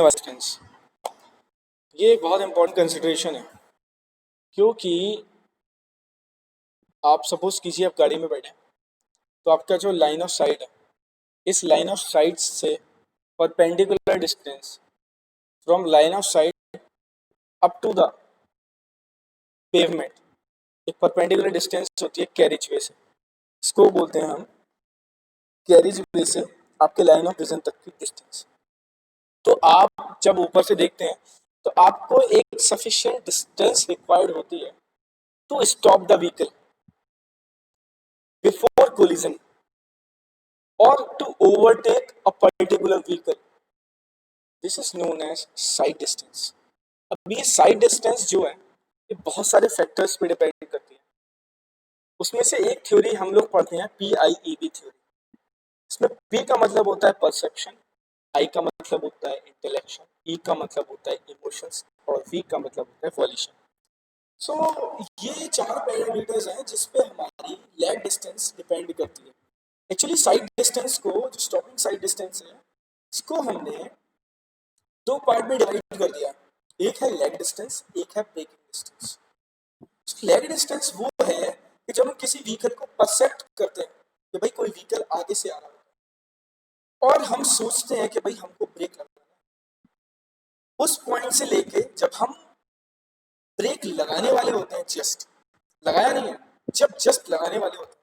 Distance, ये एक बहुत इंपॉर्टेंट कंसिडरेशन है, क्योंकि आप सपोज कीजिए आप गाड़ी में बैठे, तो आपका जो लाइन ऑफ साइट है, इस लाइन ऑफ साइट से perpendicular distance from line of sight up to the pavement, एक परपेंडिकुलर डिस्टेंस होती है कैरिज वे से, इसको बोलते हैं हम कैरिज वे से आपके लाइन ऑफ विजन तक की डिस्टेंस। तो आप जब ऊपर से देखते हैं तो आपको एक सफिशिएंट डिस्टेंस रिक्वायर्ड होती है to stop the vehicle before collision और to overtake a particular vehicle. This is known as side distance. अब ये साइड डिस्टेंस जो है ये बहुत सारे फैक्टर्स पे डिपेंड करती है। उसमें से एक थ्योरी हम लोग पढ़ते हैं PIEV थ्योरी। इसमें P का मतलब होता है परसेप्शन, I का मतलब होता है इंटेलेक्शन, E का मतलब होता है इमोशंस और V का मतलब होता है वॉल्यूशन। सो ये चार पैरामीटर्स हैं जिस पे हमारी लैग डिस्टेंस डिपेंड करती है। एक्चुअली साइड डिस्टेंस को, जो स्टॉपिंग साइड डिस्टेंस है, इसको हमने दो पार्ट में डिवाइड कर दिया। एक है लैग डिस्टेंस, एक है ब्रेकिंग डिस्टेंस। लैग डिस्टेंस वो है कि जब हम किसी व्हीकल को परसेप्ट करते हैं कि भाई कोई व्हीकल आगे से आ रहा है और हम सोचते हैं कि भाई हमको ब्रेक लगाना है, उस पॉइंट से लेके जब हम ब्रेक लगाने वाले होते हैं, जस्ट लगाया नहीं है, जब जस्ट लगाने वाले होते हैं,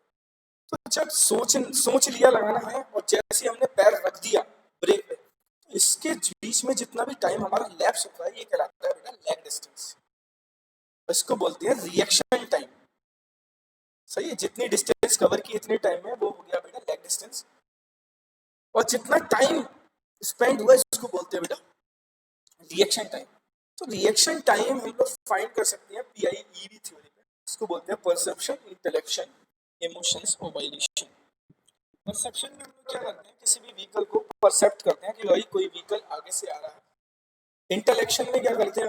तो जब सोच लिया लगाना है और जैसे हमने पैर रख दिया ब्रेक पे, तो इसके बीच में जितना भी टाइम हमारा लैप्स होता है ये कहलाता है बेटा लैग डिस्टेंस। इसको बोलते हैं रिएक्शन टाइम। सही है, जितनी डिस्टेंस कवर की इतने टाइम में वो हो गया बेटा लैग डिस्टेंस, और जितना टाइम स्पेंड हुआ इसको बोलते हैं बेटा रिएक्शन टाइम। तो रिएक्शन टाइम हम लोग फाइंड कर सकते हैं PIEV थ्योरी में। इसको बोलते हैं परसेप्शन, इंटेलेक्शन, इमोशंस और वाइलेशन। परसेप्शन में हम लोग क्या करते हैं, किसी भी व्हीकल को परसेप्ट करते हैं कि भाई कोई व्हीकल आगे से आ रहा है। इंटेलेक्शन में क्या करते हैं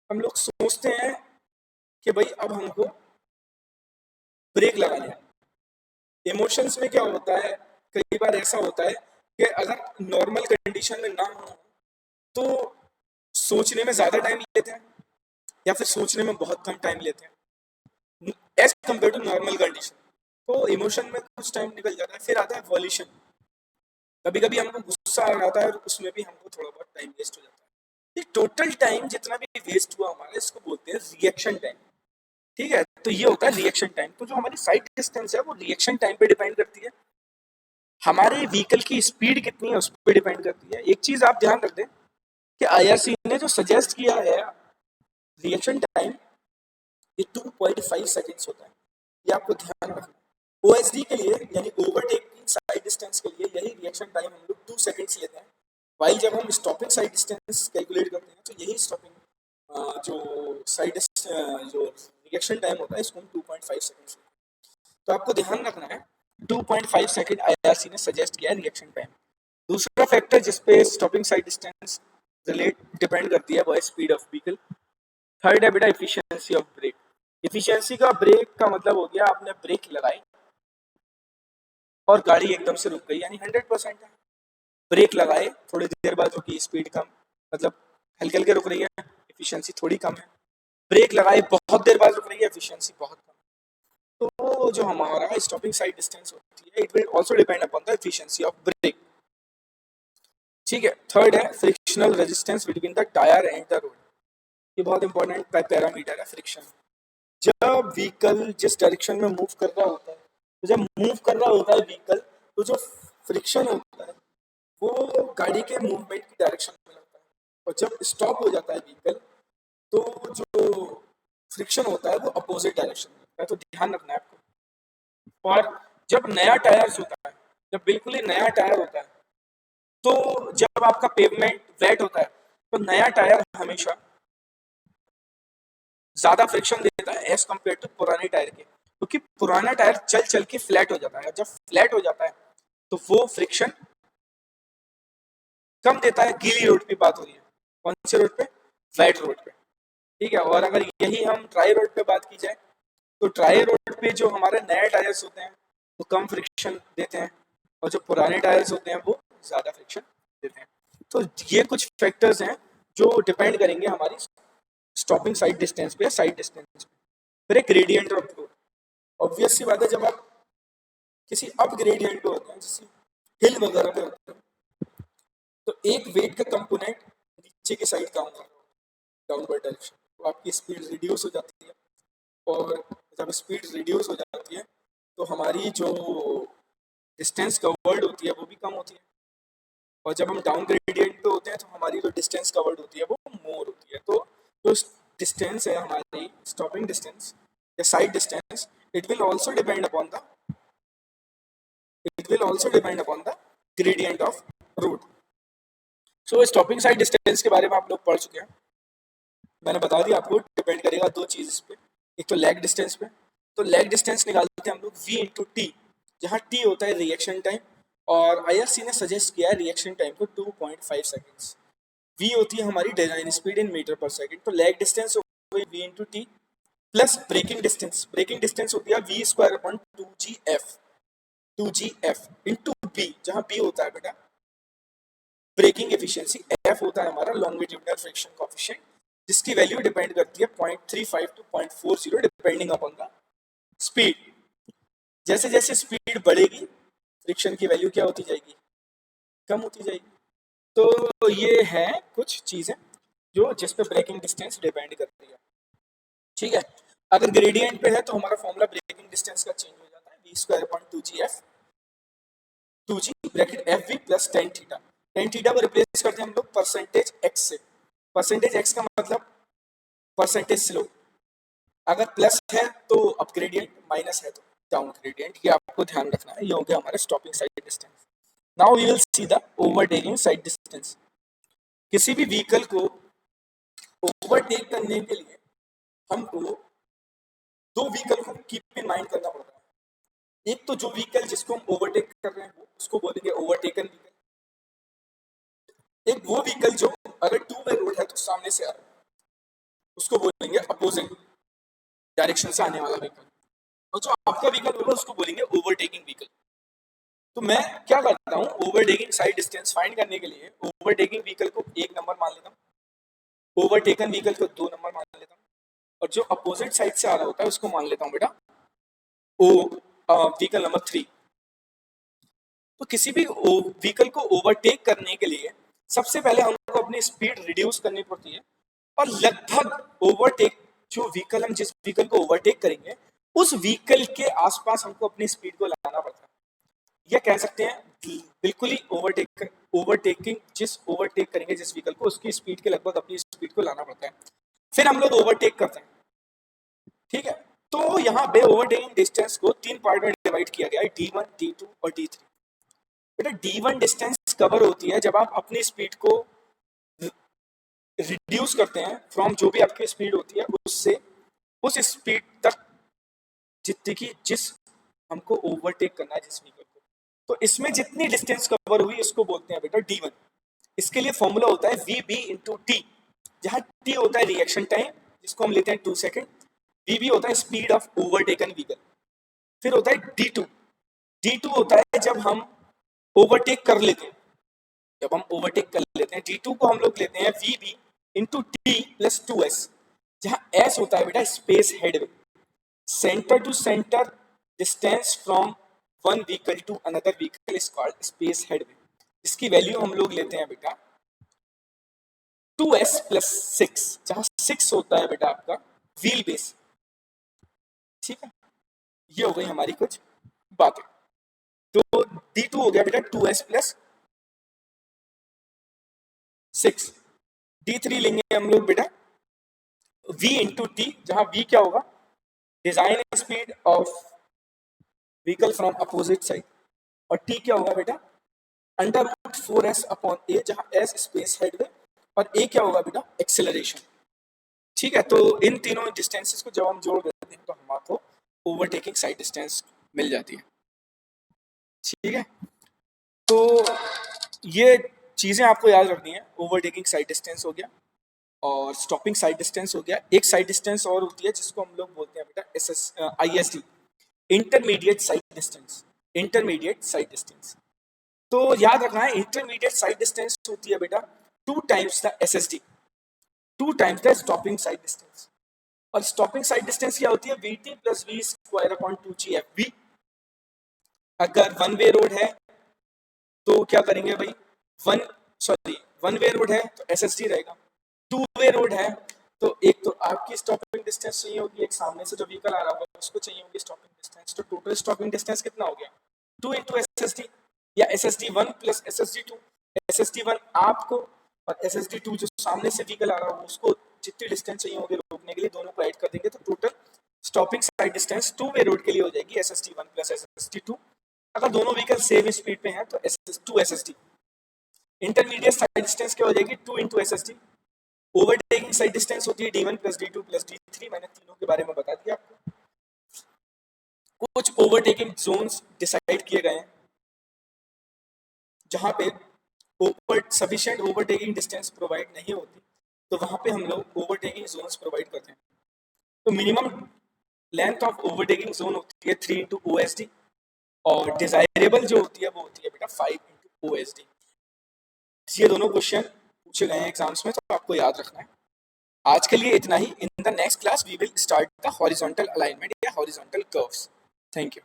हम लोग सोचते हैं कि भाई अब हमको ब्रेक लगाना है। इमोशंस में क्या होता है, कई बार ऐसा होता है कि अगर नॉर्मल कंडीशन में ना हो तो सोचने में ज्यादा टाइम लेते हैं या फिर सोचने में बहुत कम टाइम लेते हैं as compare to normal condition. तो इमोशन में कुछ टाइम निकल जाता है। फिर आता है वॉल्यूशन, कभी कभी हमको गुस्सा आ जाता है और उसमें भी हमको थोड़ा बहुत टाइम वेस्ट हो जाता है। ये टोटल टाइम जितना भी वेस्ट हुआ हमारा, इसको बोलते हैं रिएक्शन टाइम। ठीक है, तो ये होता है रिएक्शन टाइम। तो जो हमारी साइड डिस्टेंस है वो रिएक्शन टाइम पे डिपेंड करती है। हमारे व्हीकल की स्पीड कितनी है उस पर डिपेंड करती है। एक चीज आप ध्यान रख दें कि IRC ने जो सजेस्ट किया है रिएक्शन टाइम, ये 2.5 सेकेंड्स होता है। ये आपको ध्यान रखना। OSD के लिए यानी ओवरटेकिंग साइड डिस्टेंस के लिए यही रिएक्शन टाइम हम लोग 2 सेकेंड्स लेते हैं। वाइल जब हम स्टॉपिंग साइड डिस्टेंस कैलकुलेट करते हैं तो यही स्टॉपिंग जो साइड जो रिएक्शन टाइम होता है इसको हम 2.5 सेकेंड्स। तो आपको ध्यान रखना है 2.5 सेकेंड IRC ने सजेस्ट किया है रिएक्शन टाइम। दूसरा फैक्टर जिसपे stopping sight distance relate depend करती है वो है स्पीड ऑफ व्हीकल। थर्ड है बेटा एफिशिएंसी ऑफ ब्रेक। एफिशिएंसी का ब्रेक का मतलब हो गया आपने ब्रेक लगाई और गाड़ी एकदम से रुक गई यानी 100% है। ब्रेक लगाए थोड़ी देर बाद रुकी, स्पीड कम, मतलब हल्के हल्के रुक रही है, एफिशिएंसी थोड़ी कम है। ब्रेक लगाए बहुत देर बाद रुक रही है, एफिशिएंसी बहुत कम है। तो जो हमारा स्टॉपिंग साइड डिस्टेंस होती है it will also depend upon the efficiency of brake. ठीक है, थर्ड है frictional resistance between the tyre and the road. ये बहुत इंपॉर्टेंट पैरामीटर है फ्रिक्शन। जब व्हीकल जिस डायरेक्शन में मूव कर रहा होता है, तो जब मूव कर रहा होता है व्हीकल, तो जो फ्रिक्शन होता है वो गाड़ी के मूवमेंट की डायरेक्शन में लगता है, और जब स्टॉप हो जाता है व्हीकल तो जो फ्रिक्शन होता है वो अपोजिट डायरेक्शन में लगता है। तो ध्यान रखना है आपको। और जब नया टायर होता है, जब बिल्कुल ही नया टायर होता है, तो जब आपका पेवमेंट वेट होता है तो नया टायर हमेशा ज्यादा फ्रिक्शन देता है एज कम्पेयर टू पुराने टायर के, क्योंकि पुराना टायर चल चल के फ्लैट हो जाता है। जब फ्लैट हो जाता है तो वो फ्रिक्शन कम देता है। गीली रोड की बात हो रही है, कौन से रोड पे? वेट रोड पे। ठीक है, और अगर यही हम ड्राई रोड पे बात की जाए तो ड्राई रोड पे जो हमारे नए टायर्स होते हैं वो कम फ्रिक्शन देते हैं और जो पुराने टायर्स होते हैं वो ज्यादा फ्रिक्शन देते हैं। तो ये कुछ फैक्टर्स हैं जो डिपेंड करेंगे हमारी स्टॉपिंग साइड डिस्टेंस पे, साइड डिस्टेंस पे। फिर एक ग्रेडियंट ऑफ फ्लो। ऑब्वियस सी बात है, जब आप किसी अप ग्रेडियंट पे होते हैं, जैसे हिल वगैरह पे होते हैं, तो एक वेट का कंपोनेंट नीचे की साइड काम कर रहा है डाउनवर्ड डायरेक्शन, तो आपकी स्पीड रिड्यूस हो जाती है। और जब स्पीड रिड्यूस हो जाती है तो हमारी जो डिस्टेंस कवर्ड होती है वो भी कम होती है। और जब हम डाउन ग्रेडियंट पे होते हैं तो हमारी जो डिस्टेंस कवर्ड होती है वो मोर होती है। तो जो डिस्टेंस है हमारी स्टॉपिंग डिस्टेंस या sight distance, it will also depend upon the gradient of route. So stopping sight distance के बारे में आप लोग पढ़ चुके हैं, मैंने बता दिया आपको। डिपेंड करेगा दो चीज इस पे, एक तो लैग डिस्टेंस पे। तो लैग डिस्टेंस निकालते हैं हम लोग v इंटू टी, जहाँ t होता है रिएक्शन टाइम, और IRC ने सजेस्ट किया है रिएक्शन टाइम को 2.5 सेकेंड्स। v होती है हमारी design speed in metre per second. तो लैग डिस्टेंस हो गई v into t plus braking distance. Braking distance होती है v square upon 2gf into b, जहाँ b होता है बेटा ब्रेकिंग एफिशिएंसी, f होता है हमारा लॉन्गिट्यूडिनल फ्रिक्शन कोएफिशिएंट, जिसकी वैल्यू डिपेंड करती है 0.35 to 0.40 depending upon the speed. जैसे जैसे स्पीड बढ़ेगी फ्रिक्शन की वैल्यू क्या होती जाएगी, कम होती जाएगी। तो ये है कुछ चीजें जो जिस पे ब्रेकिंग डिस्टेंस डिपेंड करती है। ठीक है, अगर ग्रेडियंट पे है तो हमारा फॉर्मूला ब्रेकिंग डिस्टेंस का चेंज हो जाता है, v square upon 2g bracket fv plus tan theta. Tan theta को रिप्लेस करते हैं हम लोग परसेंटेज x से। परसेंटेज x का मतलब परसेंटेज स्लोप। अगर प्लस है तो अप ग्रेडियंट, माइनस है तो डाउन ग्रेडियंट। ये आपको ध्यान रखना है। ये हो गया हमारा stopping sight distance. Now we will see the overtaking sight distance. किसी भी व्हीकल को ओवरटेक करने के लिए हमको दो व्हीकल को कीप इन माइंड करना पड़ता है। एक तो जो व्हीकल जिसको हम ओवरटेक कर रहे हैं उसको बोलेंगे ओवरटेकन व्हीकल। एक वो व्हीकल जो अगर टू वे रोड है तो सामने से आ रहा है, उसको बोलेंगे अपोजिंग डायरेक्शन से आने वाला व्हीकल। और जो आपका व्हीकल होगा उसको बोलेंगे ओवरटेकिंग व्हीकल। तो मैं क्या करता हूँ, ओवरटेकिंग साइड डिस्टेंस फाइंड करने के लिए ओवरटेकिंग व्हीकल को 1 नंबर मान लेता हूँ, ओवरटेकन व्हीकल को 2 नंबर मान लेता हूँ, और जो अपोजिट साइड से आ रहा होता है उसको मान लेता हूँ बेटा ओ व्हीकल नंबर 3। तो किसी भी व्हीकल को ओवरटेक करने के लिए सबसे पहले हमको अपनी स्पीड रिड्यूस करनी पड़ती है, और लगभग ओवरटेक जो व्हीकल हम जिस व्हीकल को ओवरटेक करेंगे उस व्हीकल के आसपास हमको अपनी स्पीड को लाना पड़ता है। यह कह सकते हैं बिल्कुल ही ओवरटेकिंग जिस ओवरटेक करेंगे जिस व्हीकल को उसकी स्पीड के लगभग अपनी स्पीड को लाना पड़ता है, फिर हम लोग ओवरटेक करते हैं। ठीक है, तो यहाँ पे ओवरटेकिंग डिस्टेंस को 3 पार्ट में डिवाइड किया गया है, D1, D2 और D3। बेटा D1 डिस्टेंस कवर होती है जब आप अपनी स्पीड को रिड्यूस करते हैं फ्रॉम जो भी आपकी स्पीड होती है उससे उस स्पीड तक जिस हमको ओवरटेक करना है जिस व्हीकल को। तो इसमें जितनी डिस्टेंस कवर हुई इसको बोलते हैं बेटा D1। इसके लिए फॉर्मूला होता है VB इंटू टी, जहां T होता है रिएक्शन टाइम जिसको हम लेते हैं 2 सेकेंड, VB होता है स्पीड ऑफ ओवरटेकन व्हीकल, फिर होता है D2। D2 होता है जब हम ओवरटेक कर लेते हैं, जब हम ओवरटेक कर लेते हैं D2 को हम लोग लेते हैं VB into t plus 2s, जहां S होता है बेटा space headway, centre to centre distance from one vehicle to another vehicle is called space headway. इसकी वैल्यू हम लोग लेते हैं बेटा 2s प्लस 6, जहां 6 होता है बेटा आपका व्हील बेस। ठीक है, ये हो गई हमारी कुछ बातें। तो D2 हो गया बेटा 2s प्लस 6। D3 लेंगे हम लोग बेटा V इंटू टी, जहां V क्या होगा design speed of vehicle from opposite side, और T क्या होगा बेटा अंडर रूट 4s अपॉन ए, जहां S स्पेस हेडवे और A क्या होगा बेटा एक्सेलरेशन। ठीक है, तो इन तीनों डिस्टेंसेस को जब हम जोड़ देते हैं तो हमको ओवरटेकिंग साइड डिस्टेंस मिल जाती है। ठीक है, तो ये चीजें आपको याद रखनी है। ओवरटेकिंग साइड डिस्टेंस हो गया और स्टॉपिंग साइड डिस्टेंस हो गया। एक साइड डिस्टेंस और होती है जिसको हम लोग बोलते हैं बेटा ISD, intermediate sight distance. Intermediate sight distance तो याद रखना है इंटरमीडिएट साइड डिस्टेंस होती है बेटा 2 times the SSD, 2 times the stopping sight distance. और स्टॉपिंग साइड डिस्टेंस क्या होती है? VT plus V square upon 2GFV। अगर वन वे रोड है तो क्या करेंगे भाई, वन वे रोड है तो SSD रहेगा, टू वे रोड है तो एक तो आपकी स्टॉपिंग डिस्टेंस चाहिए होगी, एक सामने से जो व्हीकल आ रहा होगा उसको चाहिए होगी स्टॉपिंग डिस्टेंस। तो टोटल स्टॉपिंग डिस्टेंस कितना हो गया? 2 इंटू SSD या SSD1 प्लस SSD2। SSD1 आपको और SSD2 जो सामने से व्हीकल आ रहा होगा उसको जितनी डिस्टेंस चाहिए होगी रोकने के लिए दोनों को ऐड कर देंगे तो total stopping sight distance two way road के लिए हो जाएगी SSD1 प्लस SSD2। अगर दोनों व्हीकल सेम स्पीड पे हैं तो two SSD। Intermediate sight distance क्या हो जाएगी? 2 into SSD। Overtaking sight distance होती है D1 plus D2 plus D3। मैंने तीनों के बारे में बता दिया आपको। कुछ ओवरटेकिंग जोन्स डिसाइड किए गए हैं जहां पे सफिशिएंट ओवरटेकिंग डिस्टेंस प्रोवाइड नहीं होती, तो वहां पे हम लोग ओवरटेकिंग जोन्स प्रोवाइड करते हैं। तो minimum length of overtaking zone होती है 3 इंटू OSD और डिजायरेबल जो होती है वो होती है बेटा 5 इंटू OSD। ये दोनों क्वेश्चन पूछे गए हैं एग्जाम्स में, तो आपको याद रखना है। आज के लिए इतना ही। In the next class we will start the horizontal alignment या हॉरिजॉन्टल कर्व्स। Thank you.